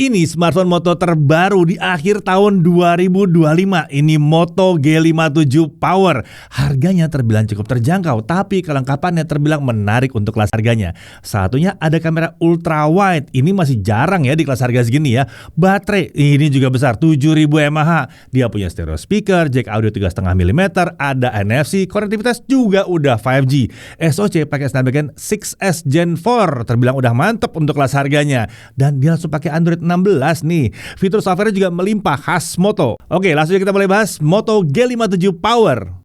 Ini smartphone Moto terbaru di akhir tahun 2025. Ini Moto G57 Power. Harganya terbilang cukup terjangkau, tapi kelengkapannya terbilang menarik untuk kelas harganya. Satunya ada kamera ultra wide. Ini masih jarang ya di kelas harga segini ya. Baterai ini juga besar, 7000 mAh. Dia punya stereo speaker, jack audio 3,5 mm, ada NFC, konektivitas juga udah 5G. SoC pakai Snapdragon 6S Gen 4, terbilang udah mantep untuk kelas harganya. Dan dia langsung pakai Android 16 nih. Fitur software juga melimpah khas Moto. Oke, langsung kita mulai bahas Moto G57 Power.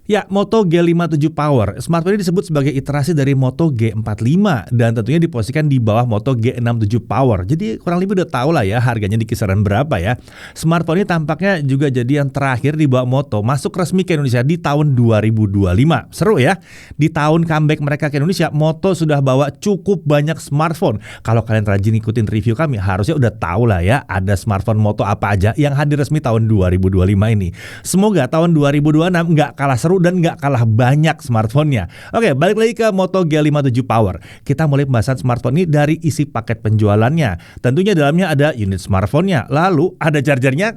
Ya, Moto G57 Power. Smartphone ini disebut sebagai iterasi dari Moto G45 dan tentunya diposisikan di bawah Moto G67 Power. Jadi kurang lebih udah tahu lah ya harganya di kisaran berapa ya. Smartphone ini tampaknya juga jadi yang terakhir di bawah Moto masuk resmi ke Indonesia di tahun 2025. Seru ya. Di tahun comeback mereka ke Indonesia, Moto sudah bawa cukup banyak smartphone. Kalau kalian rajin ikutin review kami, harusnya udah tahu lah ya ada smartphone Moto apa aja yang hadir resmi tahun 2025 ini. Semoga tahun 2026 nggak kalah seru dan nggak kalah banyak smartphone-nya. Oke, balik lagi ke Moto G57 Power. Kita mulai pembahasan smartphone ini dari isi paket penjualannya. Tentunya dalamnya ada unit smartphone-nya. Lalu ada chargernya.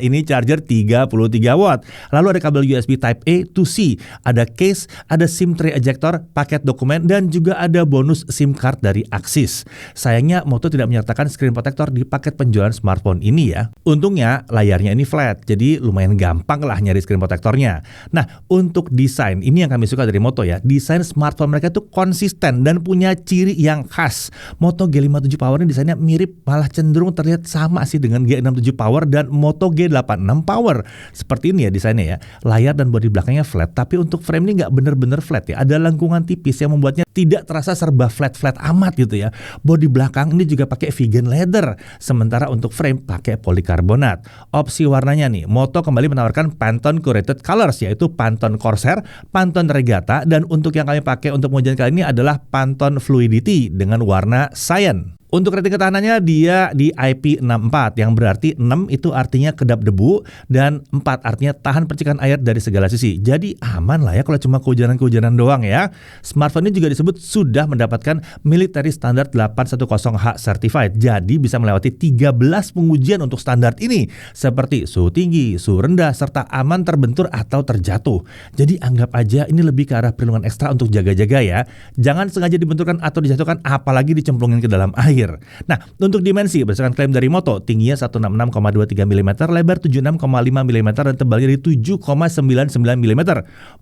Ini charger 33 watt. Lalu ada kabel USB Type A to C. Ada case, ada SIM tray ejector, paket dokumen, dan juga ada bonus SIM card dari Axis. Sayangnya Moto tidak menyertakan screen protector di paket penjualan smartphone ini ya. Untungnya layarnya ini flat, jadi lumayan gampang lah nyari screen protectornya. Nah, untuk desain, ini yang kami suka dari Moto ya. Desain smartphone mereka tuh konsisten dan punya ciri yang khas. Moto G57 Power ini desainnya mirip, malah cenderung terlihat sama sih dengan G67 Power dan Moto G86 Power. Seperti ini ya desainnya ya. Layar dan bodi belakangnya flat, tapi untuk frame ini nggak bener-bener flat ya. Ada lengkungan tipis yang membuatnya tidak terasa serba flat-flat amat gitu ya. Bodi belakang ini juga pakai vegan leather, sementara untuk frame pakai polikarbonat. Opsi warnanya nih, Moto kembali menawarkan Pantone Curated Colors, yaitu Pantone Corsair, Pantone Regatta, dan untuk yang kami pakai untuk pengujian kali ini adalah Pantone Fluidity dengan warna Cyan. Untuk rating ketahanannya dia di IP64, yang berarti 6 itu artinya kedap debu dan 4 artinya tahan percikan air dari segala sisi. Jadi aman lah ya kalau cuma kehujanan-kehujanan doang ya. Smartphone ini juga disebut sudah mendapatkan Military Standard 810H Certified. Jadi bisa melewati 13 pengujian untuk standar ini, seperti suhu tinggi, suhu rendah, serta aman terbentur atau terjatuh. Jadi anggap aja ini lebih ke arah perlindungan ekstra untuk jaga-jaga ya. Jangan sengaja dibenturkan atau dijatuhkan, apalagi dicemplungin ke dalam air. Nah, untuk dimensi berdasarkan klaim dari Moto, tingginya 166,23 mm, lebar 76,5 mm, dan tebalnya di 7,99 mm.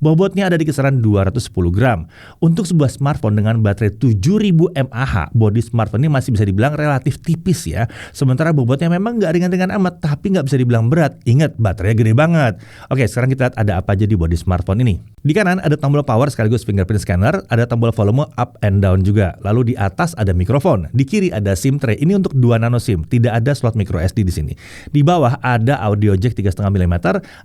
Bobotnya ada di kisaran 210 gram. Untuk sebuah smartphone dengan baterai 7000 mAh, bodi smartphone ini masih bisa dibilang relatif tipis ya. Sementara bobotnya memang nggak ringan-ringan amat, tapi nggak bisa dibilang berat. Ingat, baterainya gede banget. Oke, sekarang kita lihat ada apa aja di bodi smartphone ini. Di kanan ada tombol power sekaligus fingerprint scanner, ada tombol volume up and down juga. Lalu di atas ada mikrofon. Di kiri ada SIM tray. Ini untuk 2 nano SIM, tidak ada slot micro SD di sini. Di bawah ada audio jack 3,5 mm,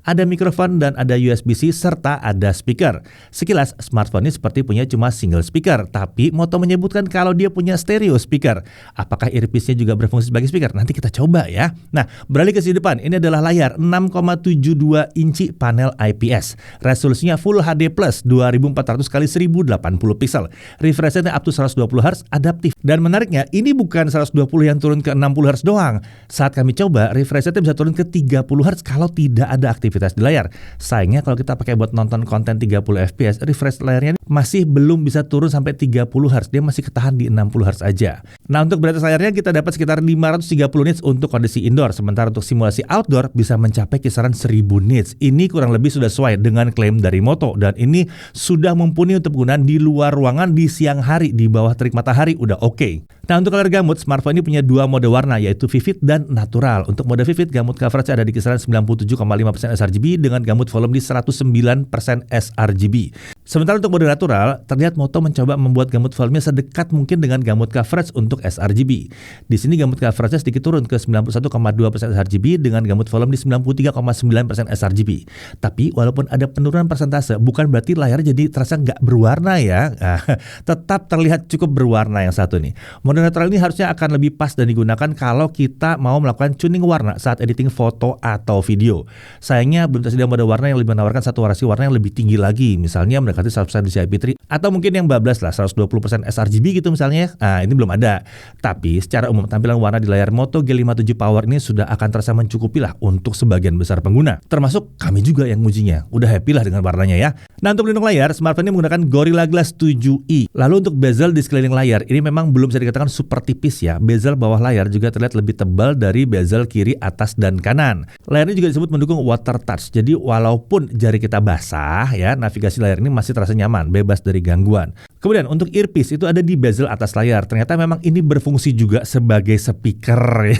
ada mikrofon dan ada USB-C serta ada speaker. Sekilas smartphone ini seperti punya cuma single speaker, tapi Moto menyebutkan kalau dia punya stereo speaker. Apakah earpiece-nya juga berfungsi sebagai speaker? Nanti kita coba ya. Nah, beralih ke sisi depan, ini adalah layar 6,72 inci panel IPS. Resolusinya Full HD Plus 2400 x 1080 pixel. Refresh rate up to 120 Hz adaptif. Dan menariknya, ini bukan 120 yang turun ke 60 Hz doang. Saat kami coba, refresh rate bisa turun ke 30 Hz kalau tidak ada aktivitas di layar. Sayangnya kalau kita pakai buat nonton konten 30 fps, refresh layarnya masih belum bisa turun sampai 30 Hz. Dia masih ketahan di 60 Hz aja. Nah, untuk brightness layarnya kita dapat sekitar 530 nits untuk kondisi indoor. Sementara untuk simulasi outdoor bisa mencapai kisaran 1000 nits. Ini kurang lebih sudah sesuai dengan klaim dari Moto. Dan ini sudah mumpuni untuk penggunaan di luar ruangan di siang hari, di bawah terik matahari udah oke. Nah, untuk color gamut, smartphone ini punya 2 mode warna, yaitu Vivid dan Natural. Untuk mode Vivid, gamut coverage ada di kisaran 97,5% sRGB dengan gamut volume di 109% sRGB. Sementara untuk mode Natural, terlihat Moto mencoba membuat gamut volume sedekat mungkin dengan gamut coverage untuk sRGB. Di sini gamut coverage sedikit turun ke 91,2% sRGB dengan gamut volume di 93,9% sRGB. Tapi walaupun ada penurunan persentase, bukan berarti layar jadi terasa nggak berwarna ya. Tetap terlihat cukup berwarna yang satu nih. Mode Natural ini harusnya akan lebih pas dan digunakan kalau kita mau melakukan tuning warna saat editing foto atau video. Sayangnya belum tersedia mode warna yang lebih menawarkan saturasi warna yang lebih tinggi lagi, misalnya mendekati 100% DCI IP3 atau mungkin yang bablas lah 120% sRGB gitu misalnya. Nah, ini belum ada. Tapi secara umum tampilan warna di layar Moto G57 Power ini sudah akan terasa mencukupi lah untuk sebagian besar pengguna. Termasuk kami juga yang ngujinya. Udah happy lah dengan warnanya ya. Nah, untuk pelindung layar, smartphone ini menggunakan Gorilla Glass 7i. Lalu untuk bezel di sekeliling layar, ini memang belum bisa dikatakan super tipis ya. Bezel bawah layar juga terlihat lebih tebal dari bezel kiri, atas, dan kanan. Layar ini juga disebut mendukung water touch. Jadi walaupun jari kita basah ya, navigasi layar ini masih terasa nyaman, bebas dari gangguan. Kemudian untuk earpiece itu ada di bezel atas layar. Ternyata memang ini berfungsi juga sebagai speaker.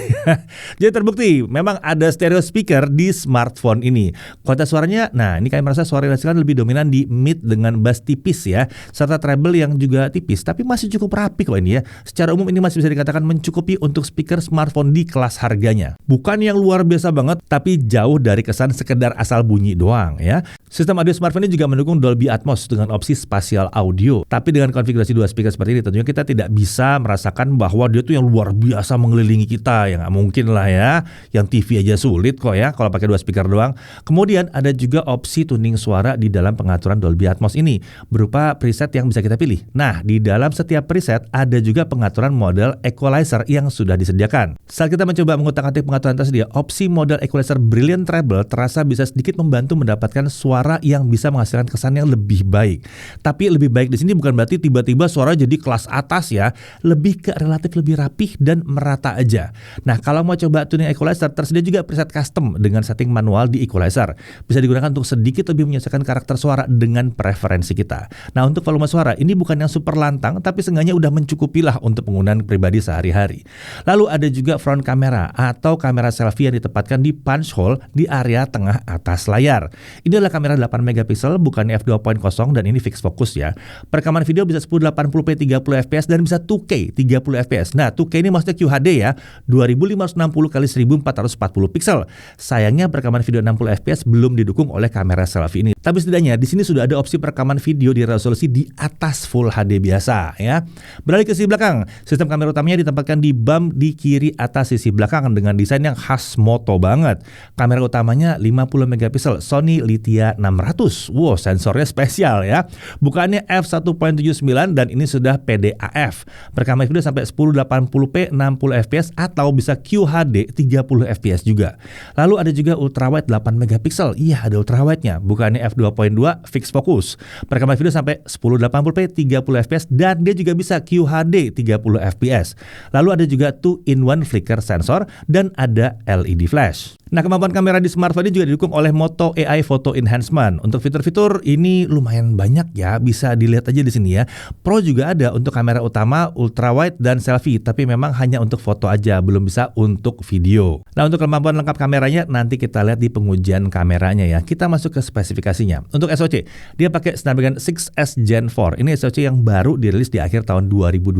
Jadi terbukti memang ada stereo speaker di smartphone ini. Kualitas suaranya, nah ini kalian merasa suara yang dihasilkan lebih dominan di mid dengan bass tipis ya, serta treble yang juga tipis, tapi masih cukup rapi kok ini ya. Secara umum ini masih bisa dikatakan mencukupi untuk speaker smartphone di kelas harganya. Bukan yang luar biasa banget, tapi jauh dari kesan sekedar asal bunyi doang ya. Sistem audio smartphone ini juga mendukung Dolby Atmos dengan opsi spatial audio. Tapi dengan konfigurasi dua speaker seperti ini, tentunya kita tidak bisa merasakan bahwa dia tuh yang luar biasa mengelilingi kita. Ya nggak mungkin lah ya. Yang TV aja sulit kok ya kalau pakai dua speaker doang. Kemudian ada juga opsi tuning suara di dalam pengaturan Dolby Atmos ini berupa preset yang bisa kita pilih. Nah, di dalam setiap preset ada juga pengaturan model equalizer yang sudah disediakan. Saat kita mencoba mengutak-atik pengaturan tersedia, opsi model equalizer Brilliant Treble terasa bisa sedikit membantu mendapatkan suara yang bisa menghasilkan kesan yang lebih baik. Tapi lebih baik di sini bukan berarti tiba-tiba suara jadi kelas atas ya, lebih ke relatif lebih rapih dan merata aja. Nah, kalau mau coba tuning equalizer, tersedia juga preset custom dengan setting manual di equalizer. Bisa digunakan untuk sedikit lebih menyesuaikan karakter suara dengan preferensi kita. Nah, untuk volume suara ini bukan yang super lantang, tapi seenggaknya udah mencukupi lah untuk penggunaan pribadi sehari-hari. Lalu ada juga front kamera atau kamera selfie yang ditempatkan di punch hole di area tengah atas layar. Ini adalah kamera 8 megapiksel, bukan f2.0 dan ini fix fokus ya. Perekaman video bisa 1080p 30 fps dan bisa 2K 30 fps. Nah, 2K ini maksudnya QHD ya, 2560 x 1440 pixel. Sayangnya perekaman video 60 fps belum didukung oleh kamera selfie ini. Tapi setidaknya di sini sudah ada opsi perekaman video di resolusi di atas Full HD biasa ya. Beralih ke sisi belakang, sistem kamera utamanya ditempatkan di bump di kiri atas sisi belakang dengan desain yang khas Moto banget. Kamera utamanya 50 megapiksel Sony Lithia 600. Wow, sensornya spesial ya. Bukannya f1.79 dan ini sudah PDAF. Perekaman video sampai 1080p 60 fps atau bisa QHD 30 fps juga. Lalu ada juga ultrawide 8 megapiksel. Iya, ada ultrawide-nya. Bukannya f2.2 fix fokus. Perekaman video sampai 1080p 30 fps dan dia juga bisa QHD 30 fps. Lalu ada juga 2-in-1 flicker sensor dan ada LED flash. Nah, kemampuan kamera di smartphone ini juga didukung oleh Moto AI Photo Enhancement. Untuk fitur-fitur ini lumayan banyak ya, bisa dilihat aja di sini ya. Pro juga ada untuk kamera utama, ultrawide dan selfie, tapi memang hanya untuk foto aja, belum bisa untuk video. Nah, untuk kemampuan lengkap kameranya nanti kita lihat di pengujian kameranya ya. Kita masuk ke spesifikasinya. Untuk SoC, dia pakai Snapdragon 6S Gen 4. Ini SoC yang baru dirilis di akhir tahun 2025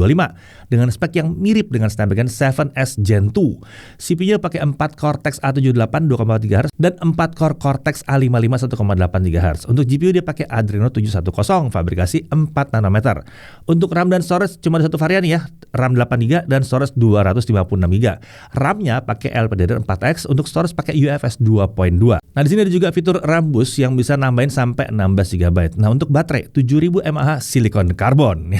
dengan spek yang mirip dengan Snapdragon 7S Gen 2. CPU-nya pakai 4 Cortex A78 2,4 GHz dan 4 core Cortex A55 1,8 GHz. Untuk GPU dia pakai Adreno 710 fabrikasi 4 nanometer. Untuk RAM dan storage cuma ada satu varian ya, RAM 8GB dan storage 256GB. RAM-nya pakai LPDDR4X, untuk storage pakai UFS 2.2. Nah, di sini ada juga fitur RAM boost yang bisa nambahin sampai 16GB. Nah, untuk baterai 7000 mAh silikon karbon.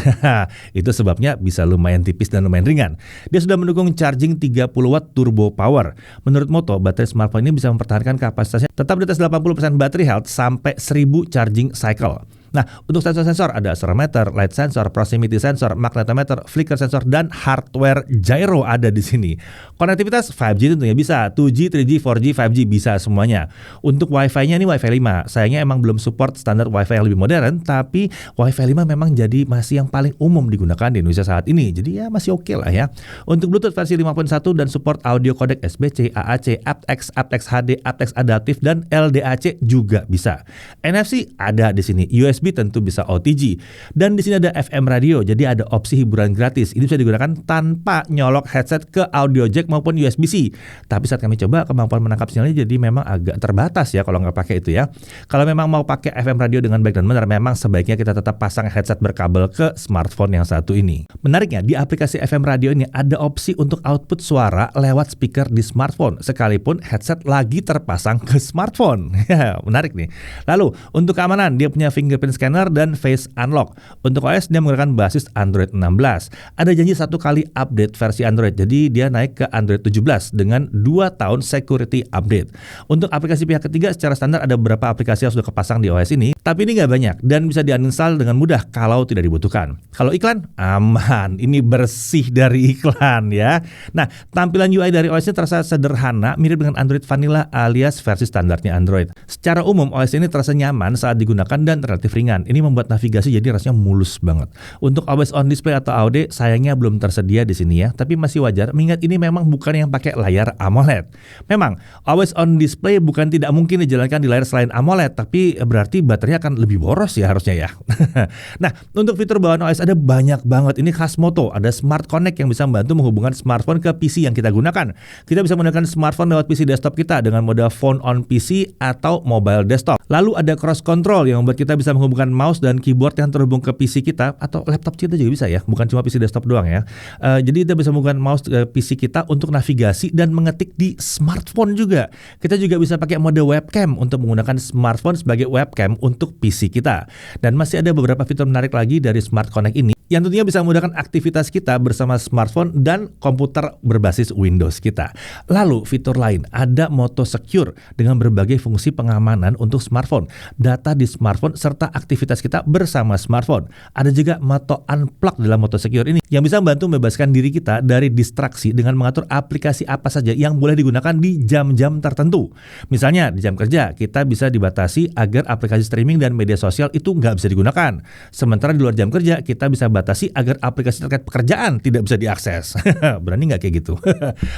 Itu sebabnya bisa lumayan tipis dan lumayan ringan. Dia sudah mendukung charging 30 watt turbo power. Menurut Moto, baterai smartphone ini bisa mempertahankan kapasitasnya tetap di atas 80% battery health sampai 1000 charging cycle. Nah, untuk sensor-sensor ada accelerometer, light sensor, proximity sensor, magnetometer, flicker sensor, dan hardware gyro ada di sini. Konektivitas 5G tentunya bisa, 2G, 3G, 4G, 5G bisa semuanya. Untuk Wi-Fi-nya ini Wi-Fi 5. Sayangnya emang belum support standar Wi-Fi yang lebih modern, tapi Wi-Fi 5 memang jadi masih yang paling umum digunakan di Indonesia saat ini. Jadi ya masih oke lah ya. Untuk Bluetooth versi 5.1 dan support audio codec SBC, AAC, aptX, aptX HD, aptX adaptif, dan LDAC juga bisa. NFC ada di sini. USB tentu bisa OTG. Dan di sini ada FM radio, jadi ada opsi hiburan gratis. Ini bisa digunakan tanpa nyolok headset ke audio jack maupun USB-C. Tapi saat kami coba, kemampuan menangkap sinyalnya jadi memang agak terbatas ya kalau nggak pakai itu ya. Kalau memang mau pakai FM radio dengan baik dan benar, memang sebaiknya kita tetap pasang headset berkabel ke smartphone yang satu ini. Menariknya, di aplikasi FM radio ini ada opsi untuk output suara lewat speaker di smartphone, sekalipun headset lagi terpasang ke smartphone. Menarik nih. Lalu, untuk keamanan, dia punya fingerprint scanner dan face unlock. Untuk OS dia menggunakan basis Android 16. Ada janji 1 kali update versi Android, jadi dia naik ke Android 17 dengan 2 tahun security update. Untuk aplikasi pihak ketiga secara standar ada beberapa aplikasi yang sudah kepasang di OS ini, tapi ini nggak banyak dan bisa di-uninstall dengan mudah kalau tidak dibutuhkan. Kalau iklan, aman, ini bersih dari iklan ya. Nah, tampilan UI dari OS ini terasa sederhana, mirip dengan Android Vanilla alias versi standarnya Android. Secara umum, OS ini terasa nyaman saat digunakan dan relatif ringan. Ini membuat navigasi jadi rasanya mulus banget. Untuk Always On Display atau AOD, sayangnya belum tersedia di sini ya, tapi masih wajar mengingat ini memang bukan yang pakai layar AMOLED. Memang, Always On Display bukan tidak mungkin dijalankan di layar selain AMOLED, tapi berarti baterainya akan lebih boros ya harusnya ya. Nah, untuk fitur bawaan OS ada banyak banget. Ini khas Moto, ada Smart Connect yang bisa membantu menghubungkan smartphone ke PC yang kita gunakan. Kita bisa menggunakan smartphone lewat PC desktop kita dengan mode phone on PC atau mobile desktop. Lalu ada cross control yang membuat kita bisa menghubungkan mouse dan keyboard yang terhubung ke PC kita atau laptop kita juga bisa ya, bukan cuma PC desktop doang ya. Jadi kita bisa menghubungkan mouse ke PC kita untuk navigasi dan mengetik di smartphone juga. Kita juga bisa pakai mode webcam untuk menggunakan smartphone sebagai webcam untuk PC kita. Dan masih ada beberapa fitur menarik lagi dari Smart Connect ini yang tentunya bisa memudahkan aktivitas kita bersama smartphone dan komputer berbasis Windows kita. Lalu fitur lain, ada Moto Secure dengan berbagai fungsi pengamanan untuk smartphone, data di smartphone, serta aktivitas kita bersama smartphone. Ada juga Moto Unplug dalam Moto Secure ini yang bisa membantu membebaskan diri kita dari distraksi dengan mengatur aplikasi apa saja yang boleh digunakan di jam-jam tertentu. Misalnya di jam kerja, kita bisa dibatasi agar aplikasi streaming dan media sosial itu nggak bisa digunakan. Sementara di luar jam kerja, kita bisa batasi agar aplikasi terkait pekerjaan tidak bisa diakses. Berani nggak kayak gitu?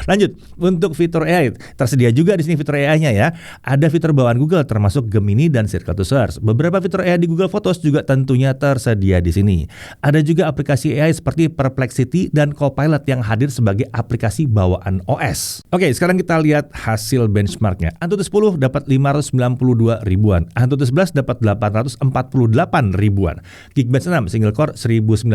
Lanjut, untuk fitur AI, tersedia juga di sini fitur AI-nya ya. Ada fitur bawaan Google termasuk Gemini dan Circle to Search. Beberapa fitur AI di Google Photos juga tentunya tersedia di sini. Ada juga aplikasi AI seperti Perplexity dan Copilot yang hadir sebagai aplikasi bawaan OS. Oke, sekarang kita lihat hasil benchmarknya. Antutu 10 dapat 592 ribuan, Antutu 11 dapat 848 ribuan, Geekbench 6 single core 1019,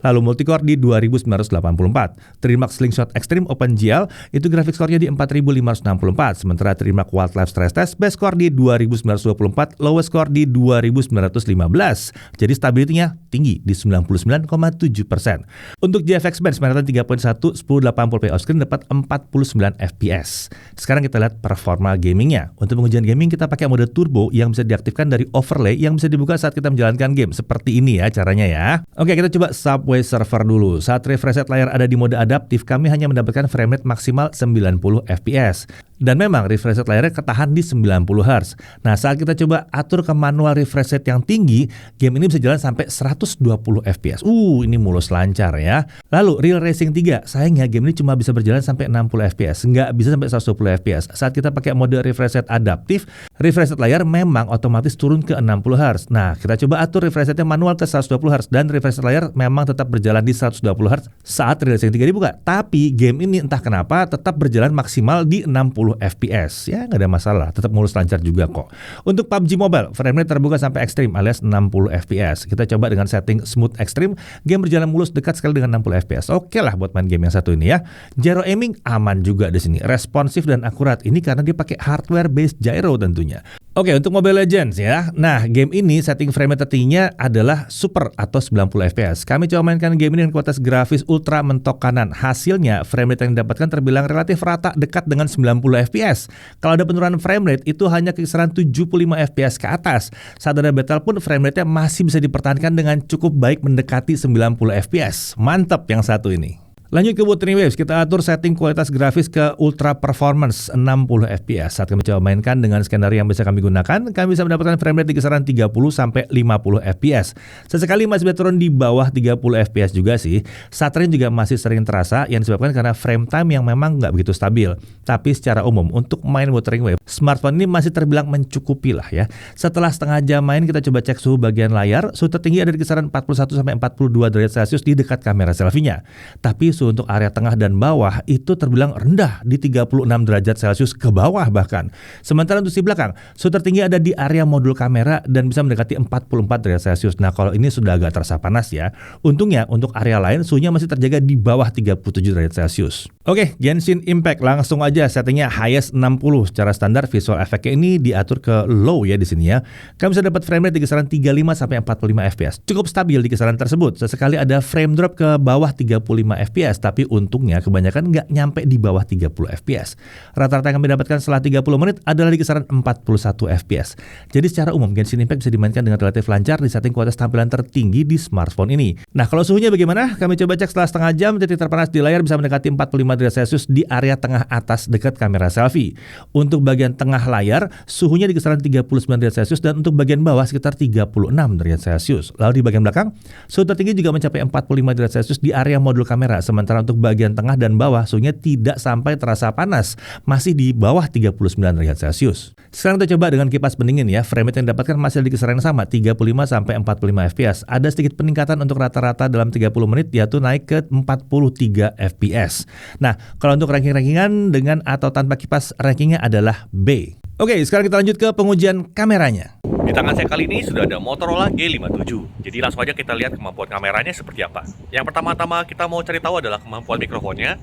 lalu multicore di 2984. Trimax Slingshot Extreme OpenGL itu grafik skornya di 4564, sementara Trimax Wildlife Stress Test base score di 2924, lowest score di 2915. Jadi stability-nya tinggi di 99,7%. Untuk GFX Bench Manhattan 3.1 1080p offscreen dapat 49 fps. Sekarang kita lihat performa gamingnya. Untuk pengujian gaming kita pakai mode turbo yang bisa diaktifkan dari overlay yang bisa dibuka saat kita menjalankan game. Seperti ini ya caranya ya. Oke, kita coba Subway Surfer dulu. Saat refresh layar ada di mode adaptif, kami hanya mendapatkan frame rate maksimal 90 fps. Dan memang refresh rate layarnya ketahan di 90 Hz. Nah, saat kita coba atur ke manual refresh rate yang tinggi, game ini bisa jalan sampai 120 fps. Ini mulus lancar ya. Lalu Real Racing 3, sayangnya game ini cuma bisa berjalan sampai 60 fps, nggak bisa sampai 120 fps. Saat kita pakai mode refresh rate adaptif, refresh rate layar memang otomatis turun ke 60 Hz. Nah, kita coba atur refresh rate manual ke 120 Hz dan refresh rate layar memang tetap berjalan di 120 Hz saat Real Racing 3 dibuka. Tapi game ini entah kenapa tetap berjalan maksimal di 60 fps. Ya, nggak ada masalah, tetap mulus lancar juga kok. Untuk PUBG Mobile, frame rate terbuka sampai ekstrim alias 60 fps. Kita coba dengan setting smooth ekstrim, game berjalan mulus dekat sekali dengan 60 fps. Oke lah buat main game yang satu ini ya. Gyro aiming aman juga di sini, responsif dan akurat. Ini karena dia pakai hardware based gyro tentunya. Oke, untuk Mobile Legends ya. Nah, game ini setting frame rate tertingginya adalah super atau 90 fps. Kami coba mainkan game ini dengan kualitas grafis ultra mentok kanan. Hasilnya frame rate yang didapatkan terbilang relatif rata dekat dengan 90 fps. Kalau ada penurunan frame rate itu hanya kisaran 75 fps ke atas. Saat ada battle pun frame rate-nya masih bisa dipertahankan dengan cukup baik mendekati 90 fps. Mantap yang satu ini. Lanjut ke Wuthering Waves, kita atur setting kualitas grafis ke Ultra Performance 60 fps. Saat kami coba mainkan dengan skenario yang bisa kami gunakan, kami bisa mendapatkan frame rate di kisaran 30 sampai 50 fps. Sesekali masih bisa turun di bawah 30 fps juga sih. Stuttering juga masih sering terasa yang disebabkan karena frame time yang memang nggak begitu stabil. Tapi secara umum untuk main Wuthering Waves, smartphone ini masih terbilang mencukupi lah ya. Setelah setengah jam main, kita coba cek suhu bagian layar. Suhu tertinggi ada di kisaran 41 sampai 42 derajat Celcius di dekat kamera selfie-nya. Tapi suhu untuk area tengah dan bawah itu terbilang rendah di 36 derajat Celcius ke bawah bahkan. Sementara untuk di belakang, suhu tertinggi ada di area modul kamera dan bisa mendekati 44 derajat Celcius. Nah, kalau ini sudah agak terasa panas ya. Untungnya untuk area lain suhunya masih terjaga di bawah 37 derajat Celcius. Oke, Genshin Impact langsung aja settingnya highest 60. Secara standar visual efeknya ini diatur ke low ya di sini ya. Kamu bisa dapat frame rate di kisaran 35 sampai 45 fps. Cukup stabil di kisaran tersebut. Sesekali ada frame drop ke bawah 35 fps, tapi untungnya kebanyakan nggak nyampe di bawah 30 fps. Rata-rata yang kami dapatkan setelah 30 menit adalah di kisaran 41 fps. Jadi secara umum Genshin Impact bisa dimainkan dengan relatif lancar di setting kualitas tampilan tertinggi di smartphone ini. Nah, kalau suhunya bagaimana? Kami coba cek setelah setengah jam, titik terpanas di layar bisa mendekati 45 derajat Celcius di area tengah atas dekat kamera selfie. Untuk bagian tengah layar, suhunya di kisaran 39 derajat Celcius dan untuk bagian bawah sekitar 36 derajat Celcius. Lalu di bagian belakang, suhu tertinggi juga mencapai 45 derajat Celcius di area modul kamera. Sementara untuk bagian tengah dan bawah, suhunya tidak sampai terasa panas, masih di bawah 39 derajat Celcius. Sekarang kita coba dengan kipas pendingin ya. Frame rate yang didapatkan masih di kisaran yang sama, 35 sampai 45 fps. Ada sedikit peningkatan untuk rata-rata dalam 30 menit, yaitu naik ke 43 fps. Nah, kalau untuk ranking-rankingan dengan atau tanpa kipas, rankingnya adalah B. Oke, sekarang kita lanjut ke pengujian kameranya. Di tangan saya kali ini sudah ada Motorola G57. Jadi langsung aja kita lihat kemampuan kameranya seperti apa. Yang pertama-tama kita mau cari tahu adalah kemampuan mikrofonnya.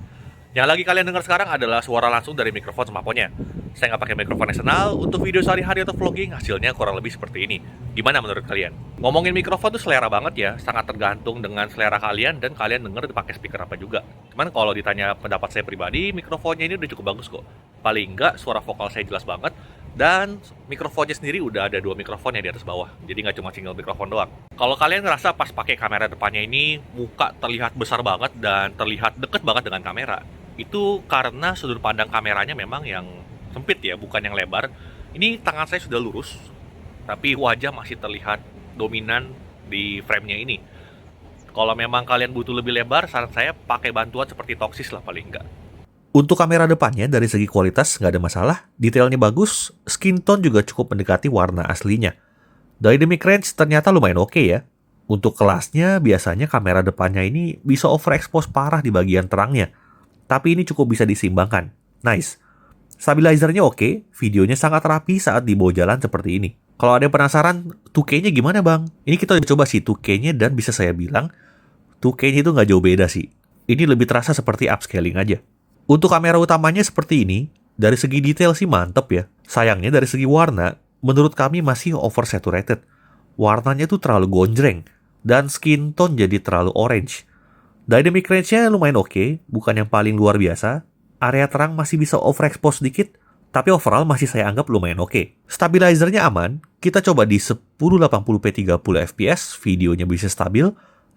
Yang lagi kalian dengar sekarang adalah suara langsung dari mikrofon smartphone-nya. Saya nggak pakai mikrofon eksternal. Untuk video sehari-hari atau vlogging, hasilnya kurang lebih seperti ini. Gimana menurut kalian? Ngomongin mikrofon tuh selera banget ya. Sangat tergantung dengan selera kalian dan kalian denger pakai speaker apa juga. Cuman kalau ditanya pendapat saya pribadi, mikrofonnya ini udah cukup bagus kok. Paling nggak suara vokal saya jelas banget. Dan mikrofonnya sendiri udah ada 2 mikrofon yang di atas bawah. Jadi nggak cuma single mikrofon doang. Kalau kalian ngerasa pas pakai kamera depannya ini muka terlihat besar banget dan terlihat deket banget dengan kamera, itu karena sudut pandang kameranya memang yang sempit ya, bukan yang lebar. Ini tangan saya sudah lurus, tapi wajah masih terlihat dominan di frame-nya ini. Kalau memang kalian butuh lebih lebar, saran saya pakai bantuan seperti Toxis lah paling nggak. Untuk kamera depannya dari segi kualitas nggak ada masalah, detailnya bagus, skin tone juga cukup mendekati warna aslinya. Dynamic range ternyata lumayan oke ya. Untuk kelasnya biasanya kamera depannya ini bisa overexpose parah di bagian terangnya. Tapi ini cukup bisa disimbangkan. Nice. Stabilizernya oke, videonya sangat rapi saat dibawa jalan seperti ini. Kalau ada yang penasaran, 2K-nya gimana bang? Ini kita coba sih 2K-nya dan bisa saya bilang, 2K-nya itu nggak jauh beda sih. Ini lebih terasa seperti upscaling aja. Untuk kamera utamanya seperti ini, dari segi detail sih mantep ya. Sayangnya dari segi warna, menurut kami masih oversaturated. Warnanya tuh terlalu gonjreng, dan skin tone jadi terlalu orange. Dynamic range-nya lumayan oke, bukan yang paling luar biasa. Area terang masih bisa overexpose sedikit, tapi overall masih saya anggap lumayan oke. Stabilizernya aman, kita coba di 1080p 30 fps, videonya bisa stabil.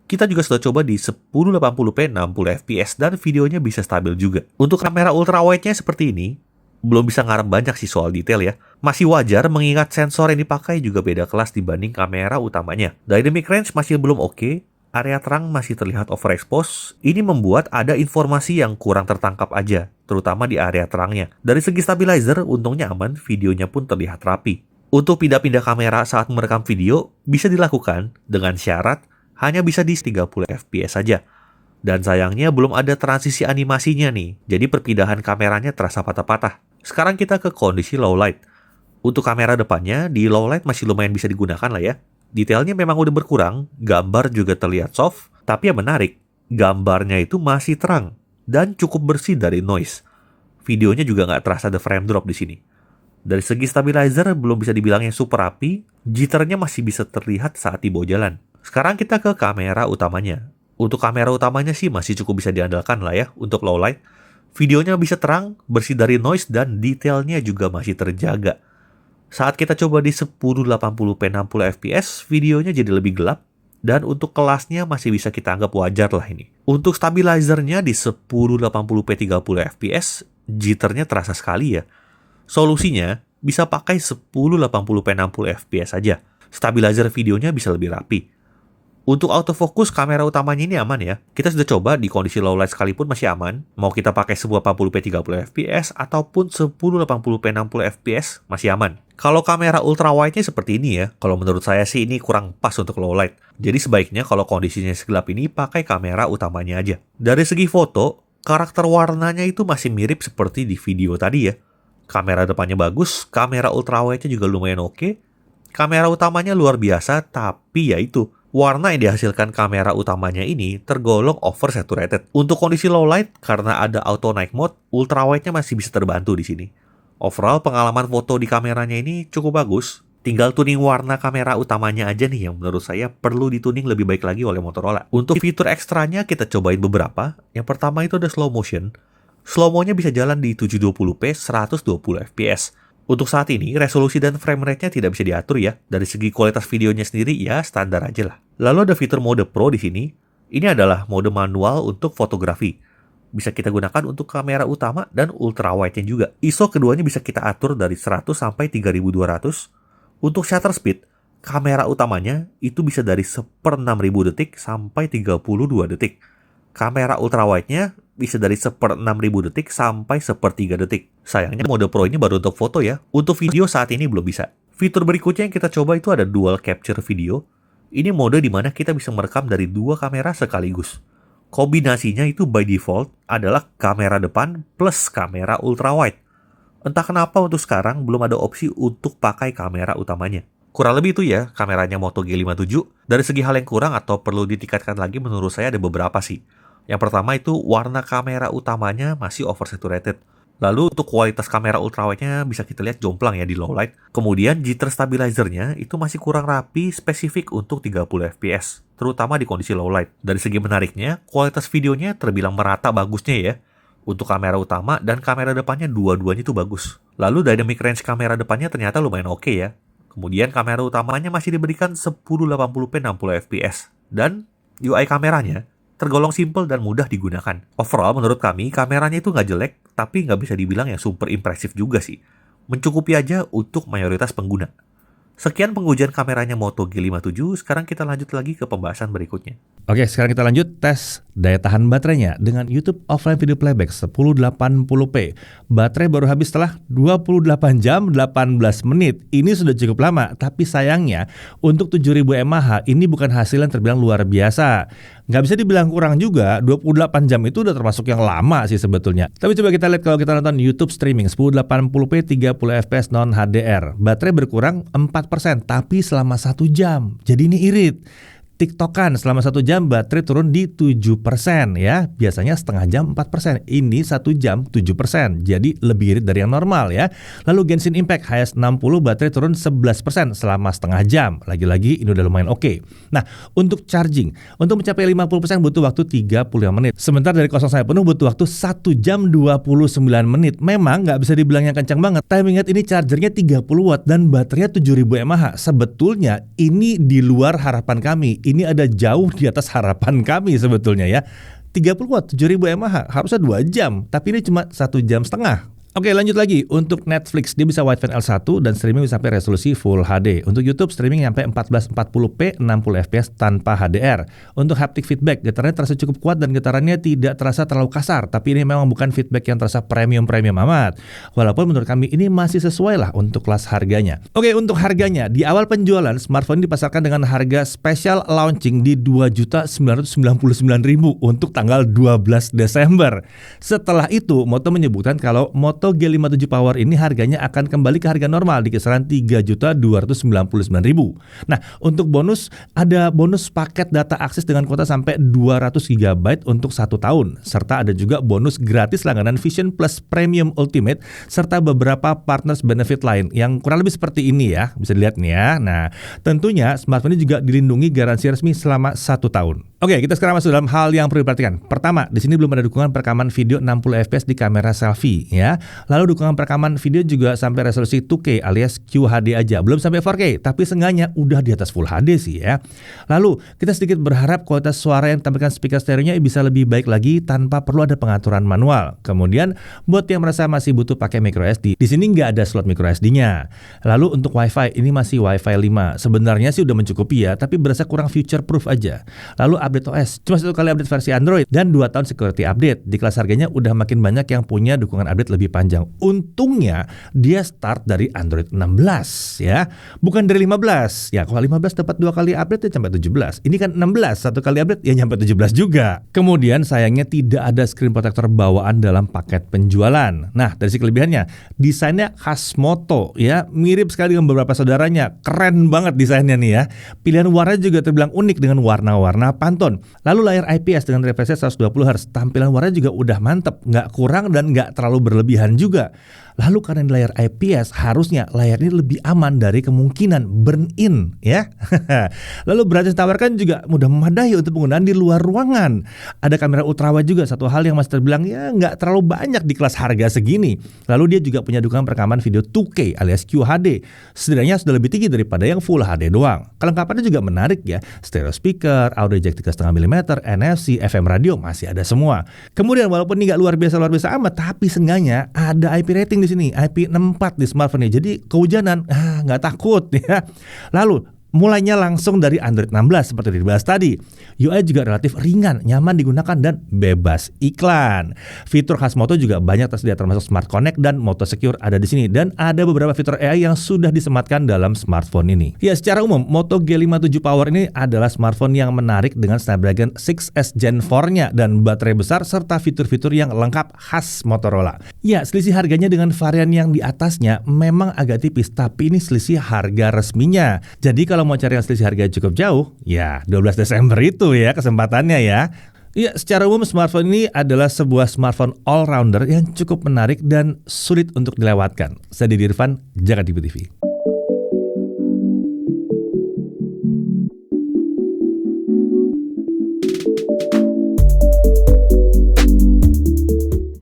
Kita juga sudah coba di 1080p 60 fps dan videonya bisa stabil juga. Untuk kamera ultrawide-nya seperti ini, belum bisa ngarep banyak sih soal detail ya. Masih wajar mengingat sensor yang dipakai juga beda kelas dibanding kamera utamanya. Dynamic range masih belum oke, area terang masih terlihat overexpose. Ini membuat ada informasi yang kurang tertangkap aja, terutama di area terangnya. Dari segi stabilizer, untungnya aman, videonya pun terlihat rapi. Untuk pindah-pindah kamera saat merekam video, bisa dilakukan dengan syarat hanya bisa di 30 fps saja. Dan sayangnya belum ada transisi animasinya nih, jadi perpindahan kameranya terasa patah-patah. Sekarang kita ke kondisi low light. Untuk kamera depannya, di low light masih lumayan bisa digunakan lah ya. Detailnya memang udah berkurang, gambar juga terlihat soft, tapi yang menarik, gambarnya itu masih terang dan cukup bersih dari noise. Videonya juga nggak terasa ada frame drop di sini. Dari segi stabilizer belum bisa dibilangnya super rapi, jitternya masih bisa terlihat saat dibawa jalan. Sekarang kita ke kamera utamanya. Untuk kamera utamanya sih masih cukup bisa diandalkan lah ya untuk low light. Videonya bisa terang, bersih dari noise, dan detailnya juga masih terjaga. Saat kita coba di 1080p 60 fps, videonya jadi lebih gelap. Dan untuk kelasnya masih bisa kita anggap wajar lah ini. Untuk stabilizernya di 1080p 30 fps, jitternya terasa sekali ya. Solusinya bisa pakai 1080p 60 fps saja. Stabilizer videonya bisa lebih rapi. Untuk autofocus kamera utamanya ini aman ya. Kita sudah coba di kondisi low light sekalipun masih aman. Mau kita pakai 1080p 30 fps ataupun 1080p 60 fps masih aman. Kalau kamera ultrawide-nya seperti ini ya, kalau menurut saya sih ini kurang pas untuk low light. Jadi sebaiknya kalau kondisinya segelap ini pakai kamera utamanya aja. Dari segi foto, karakter warnanya itu masih mirip seperti di video tadi ya. Kamera depannya bagus, kamera ultrawide-nya juga lumayan oke. Kamera utamanya luar biasa, tapi ya itu, warna yang dihasilkan kamera utamanya ini tergolong oversaturated. Untuk kondisi low light, karena ada auto night mode, ultrawide-nya masih bisa terbantu di sini. Overall, pengalaman foto di kameranya ini cukup bagus. Tinggal tuning warna kamera utamanya aja nih yang menurut saya perlu dituning lebih baik lagi oleh Motorola. Untuk fitur ekstranya kita cobain beberapa. Yang pertama itu ada slow motion. Slow-mo-nya bisa jalan di 720p 120 fps. Untuk saat ini, resolusi dan frame rate-nya tidak bisa diatur ya. Dari segi kualitas videonya sendiri, ya standar aja lah. Lalu ada fitur mode Pro di sini. Ini adalah mode manual untuk fotografi. Bisa kita gunakan untuk kamera utama dan ultrawide-nya juga. ISO keduanya bisa kita atur dari 100 sampai 3200. Untuk shutter speed, kamera utamanya itu bisa dari 1/6000 detik sampai 32 detik. Kamera ultrawide-nya bisa dari 1/6000 detik sampai 1/3 detik. Sayangnya mode Pro ini baru untuk foto ya. Untuk video saat ini belum bisa. Fitur berikutnya yang kita coba itu ada dual capture video. Ini mode di mana kita bisa merekam dari dua kamera sekaligus. Kombinasinya itu by default adalah kamera depan plus kamera ultrawide. Entah kenapa untuk sekarang belum ada opsi untuk pakai kamera utamanya. Kurang lebih itu ya kameranya Moto G57. Dari segi hal yang kurang atau perlu ditingkatkan lagi menurut saya ada beberapa sih. Yang pertama itu warna kamera utamanya masih oversaturated. Lalu untuk kualitas kamera ultrawide-nya bisa kita lihat jomplang ya di low light. Kemudian jitter stabilizer-nya itu masih kurang rapi spesifik untuk 30 fps. Terutama di kondisi low light. Dari segi menariknya, kualitas videonya terbilang merata bagusnya ya. Untuk kamera utama dan kamera depannya dua-duanya itu bagus. Lalu dynamic range kamera depannya ternyata lumayan oke ya. Kemudian kamera utamanya masih diberikan 1080p 60 fps. Dan UI kameranya tergolong simple dan mudah digunakan. Overall menurut kami kameranya itu nggak jelek, tapi nggak bisa dibilang yang super impresif juga sih. Mencukupi aja untuk mayoritas pengguna. Sekian pengujian kameranya Moto G57, sekarang kita lanjut lagi ke pembahasan berikutnya. Oke, sekarang kita lanjut tes daya tahan baterainya dengan YouTube Offline Video Playback 1080p. Baterai baru habis setelah 28 jam 18 menit. Ini sudah cukup lama, tapi sayangnya untuk 7000 mAh ini bukan hasil yang terbilang luar biasa. Nggak bisa dibilang kurang juga, 28 jam itu udah termasuk yang lama sih sebetulnya. Tapi coba kita lihat kalau kita nonton YouTube streaming 1080p 30 fps non HDR. Baterai berkurang 4%, tapi selama 1 jam. Jadi ini irit. TikTokan selama 1 jam baterai turun di 7% ya. Biasanya setengah jam 4%. Ini 1 jam 7%. Jadi lebih irit dari yang normal ya. Lalu Genshin Impact HS60 baterai turun 11% selama setengah jam. Lagi-lagi ini udah lumayan oke. Nah, untuk charging, untuk mencapai 50% butuh waktu 35 menit. Sementara dari kosong sampai penuh butuh waktu 1 jam 29 menit. Memang nggak bisa dibilang yang kencang banget. Tapi ingat ini chargernya 30 watt dan baterainya 7000 mAh. Sebetulnya ini di luar harapan kami. Ini ada jauh di atas harapan kami sebetulnya ya. 30 watt 7000 mAh harusnya 2 jam, tapi ini cuma 1 jam setengah. Oke, lanjut lagi. Untuk Netflix dia bisa wideband L1 dan streaming bisa sampai resolusi Full HD. Untuk YouTube streaming sampai 1440p 60 fps tanpa HDR. Untuk haptic feedback, getarannya terasa cukup kuat dan getarannya tidak terasa terlalu kasar. Tapi ini memang bukan feedback yang terasa premium amat. Walaupun menurut kami ini masih sesuai lah untuk kelas harganya. Oke, untuk harganya di awal penjualan smartphone ini dipasarkan dengan harga special launching di 2.999.000 untuk tanggal 12 Desember. Setelah itu Moto menyebutkan kalau Moto G57 Power ini harganya akan kembali ke harga normal di kisaran 3.299.000. Nah, untuk bonus ada bonus paket data akses dengan kuota sampai 200 GB untuk 1 tahun. Serta ada juga bonus gratis langganan Vision Plus Premium Ultimate serta beberapa partners benefit lain yang kurang lebih seperti ini ya. Bisa dilihat nih ya. Nah, tentunya smartphone ini juga dilindungi garansi resmi selama 1 tahun. Oke, kita sekarang masuk dalam hal yang perlu diperhatikan. Pertama, di sini belum ada dukungan perekaman video 60 fps di kamera selfie ya. Lalu dukungan perekaman video juga sampai resolusi 2K alias QHD aja. Belum sampai 4K, tapi seenggaknya udah di atas Full HD sih ya. Lalu, kita sedikit berharap kualitas suara yang ditampilkan speaker stereonya bisa lebih baik lagi tanpa perlu ada pengaturan manual. Kemudian, buat yang merasa masih butuh pakai micro SD, di sini nggak ada slot micro SD-nya. Lalu untuk WiFi, ini masih WiFi 5. Sebenarnya sih udah mencukupi ya, tapi berasa kurang future proof aja. Lalu update OS, cuma 1 kali update versi Android dan 2 tahun security update. Di kelas harganya udah makin banyak yang punya dukungan update lebih panjang. Untungnya dia start dari Android 16 ya, bukan dari 15. Ya kalau 15 dapat 2 kali update ya sampai 17. Ini kan 16 1 kali update ya nyampe 17 juga. Kemudian sayangnya tidak ada screen protector bawaan dalam paket penjualan. Nah dari sisi kelebihannya, desainnya khas Moto ya, mirip sekali dengan beberapa saudaranya. Keren banget desainnya nih ya. Pilihan warna juga terbilang unik dengan warna-warna Pantone. Lalu layar IPS dengan refresh 120 Hz, tampilan warna juga udah mantep, nggak kurang dan nggak terlalu berlebihan juga. Lalu karena di layar IPS, harusnya layar ini lebih aman dari kemungkinan burn in ya. Lalu berat yang ditawarkan juga mudah memadai untuk penggunaan di luar ruangan. Ada kamera ultrawide juga, satu hal yang masih terbilang ya nggak terlalu banyak di kelas harga segini. Lalu dia juga punya dukungan perekaman video 2K alias QHD. Setidaknya sudah lebih tinggi daripada yang Full HD doang. Kelengkapannya juga menarik ya, stereo speaker, audio jack 3,5 mm, NFC, FM radio masih ada semua. Kemudian walaupun ini nggak luar biasa amat, tapi seenggaknya ada IP rating di sini, IP64 di smartphone ini. Jadi kehujanan nggak takut ya. Lalu mulainya langsung dari Android 16 seperti dibahas tadi. UI juga relatif ringan, nyaman digunakan dan bebas iklan. Fitur khas Moto juga banyak tersedia termasuk Smart Connect dan Moto Secure ada di sini, dan ada beberapa fitur AI yang sudah disematkan dalam smartphone ini. Ya, secara umum Moto G57 Power ini adalah smartphone yang menarik dengan Snapdragon 6S Gen 4-nya dan baterai besar serta fitur-fitur yang lengkap khas Motorola. Ya, selisih harganya dengan varian yang di atasnya memang agak tipis, tapi ini selisih harga resminya. Jadi kalau mau cari yang selisih harga cukup jauh, ya 12 Desember itu ya kesempatannya ya. Ya, secara umum smartphone ini adalah sebuah smartphone all-rounder yang cukup menarik dan sulit untuk dilewatkan. Saya Didi Irfan, Jakarta TV.